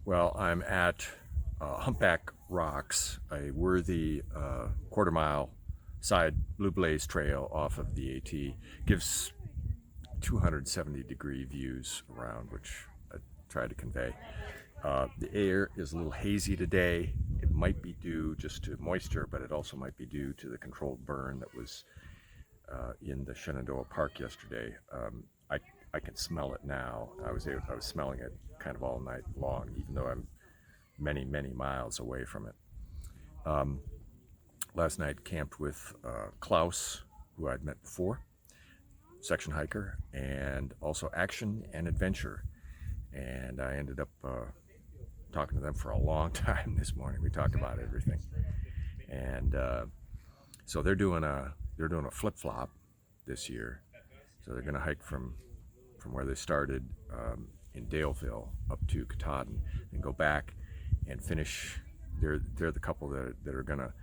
Well, I'm at Humpback Rocks, a worthy quarter-mile side Blue Blaze trail off of the AT. Gives 270-degree views around, which I try to convey. The air is a little hazy today. It might be due just to moisture, but it also might be due to the controlled burn that was in the Shenandoah Park yesterday. I can smell it now. I was smelling it kind of all night long, even though I'm many miles away from it. Last night camped with Klaus, who I'd met before, section hiker, and also Action and Adventure. And I ended up talking to them for a long time this morning. We talked about everything, and so they're doing a flip flop this year. So they're going to hike from where they started in Daleville up to Katahdin and go back and finish. They're the couple that are going to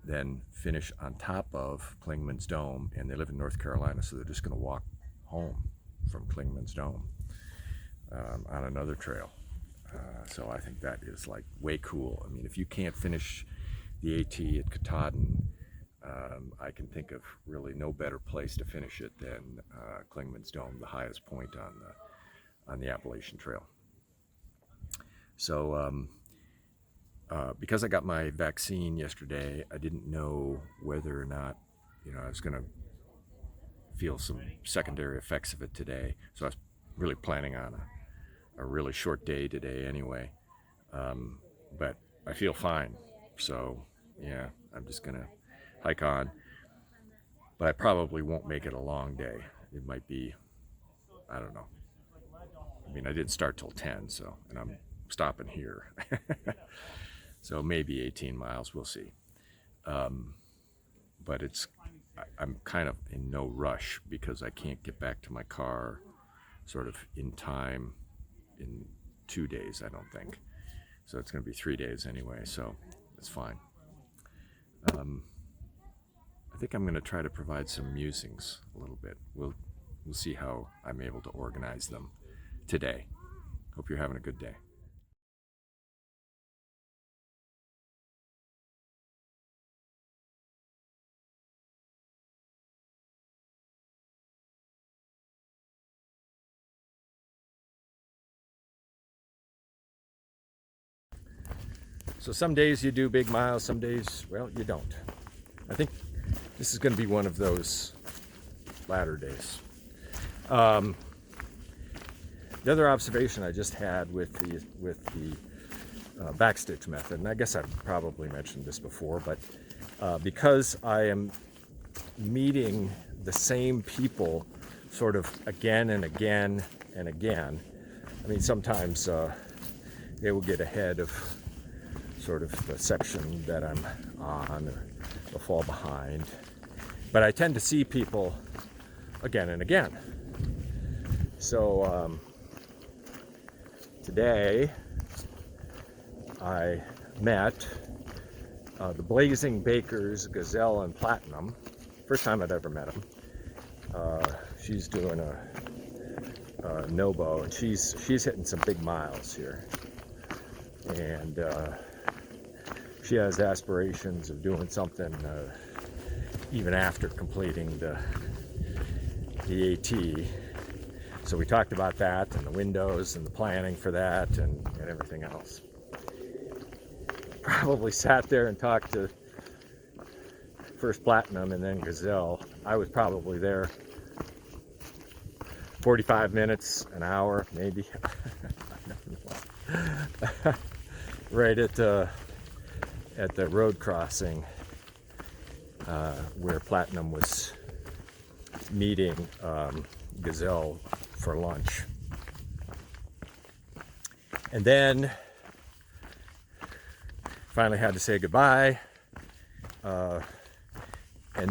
then finish on top of Clingman's Dome, and they live in North Carolina, so they're just going to walk home from Clingman's Dome on another trail. So I think that is like way cool. I mean, if you can't finish the AT at Katahdin, I can think of really no better place to finish it than Clingman's Dome, the highest point on the Appalachian Trail. So because I got my vaccine yesterday, I didn't know whether or not I was going to feel some secondary effects of it today. So I was really planning on a really short day today anyway. But I feel fine. So yeah, I'm just going to hike on. But I probably won't make it a long day. It might be, I don't know. I mean, I didn't start till 10, and I'm stopping here. So maybe 18 miles, we'll see. But I'm kind of in no rush because I can't get back to my car sort of in time in 2 days, I don't think. So it's going to be 3 days anyway, so it's fine. I think I'm going to try to provide some musings a little bit. We'll see how I'm able to organize them today. Hope you're having a good day. So some days you do big miles, some days, well, you don't. I think this is going to be one of those latter days. The other observation I just had with the backstitch method, and I guess I've probably mentioned this before, but because I am meeting the same people sort of again and again and again, I mean, sometimes they will get ahead of sort of the section that I'm on, or they'll fall behind. But I tend to see people again and again. So today I met the Blazing Bakers, Gazelle and Platinum. First time I'd ever met them. She's doing a Nobo, and she's hitting some big miles here. And she has aspirations of doing something even after completing the AT. So we talked about that and the windows and the planning for that and everything else. Probably sat there and talked to first Platinum and then Gazelle. I was probably there 45 minutes, an hour, maybe. Right at the road crossing where Platinum was meeting Gazelle for lunch. And then finally had to say goodbye. And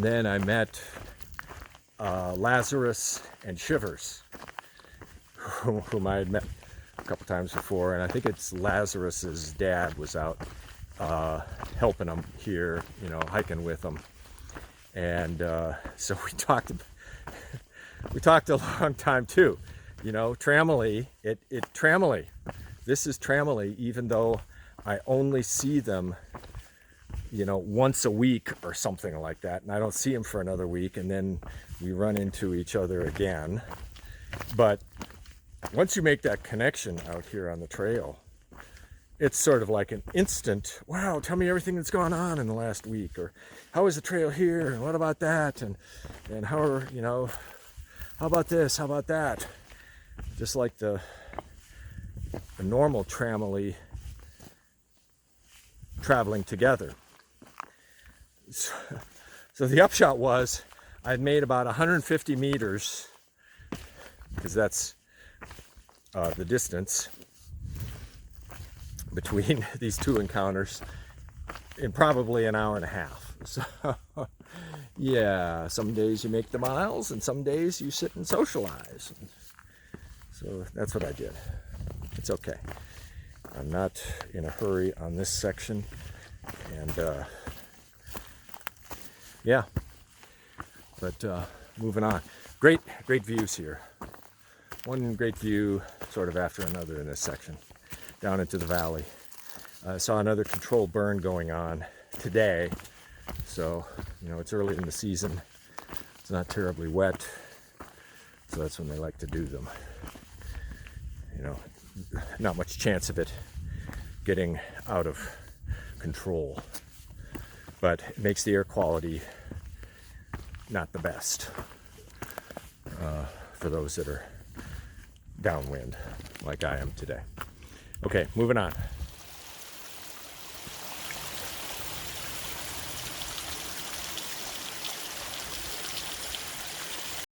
then I met Lazarus and Shivers, whom I had met a couple times before, and I think it's Lazarus's dad was out helping him here, hiking with him, and so we talked a long time too, You know, Tramily, Tramily. This is Tramily, even though I only see them, you know, once a week or something like that, and I don't see them for another week, and then we run into each other again. But once you make that connection out here on the trail, it's sort of like an instant, wow, tell me everything that's gone on in the last week, or how is the trail here, and what about that, and how are, you know, how about this, how about that? Just like the normal Tramily traveling together. So the upshot was I'd made about 150 meters, because that's the distance between these two encounters, in probably an hour and a half. So yeah, some days you make the miles and some days you sit and socialize. So that's what I did. It's okay. I'm not in a hurry on this section, and yeah, but moving on. Great views here. One great view sort of after another in this section, down into the valley. I saw another controlled burn going on today, so you know, it's early in the season. It's not terribly wet, so that's when they like to do them. You know, not much chance of it getting out of control, but it makes the air quality not the best for those that are downwind like I am today. Okay, moving on.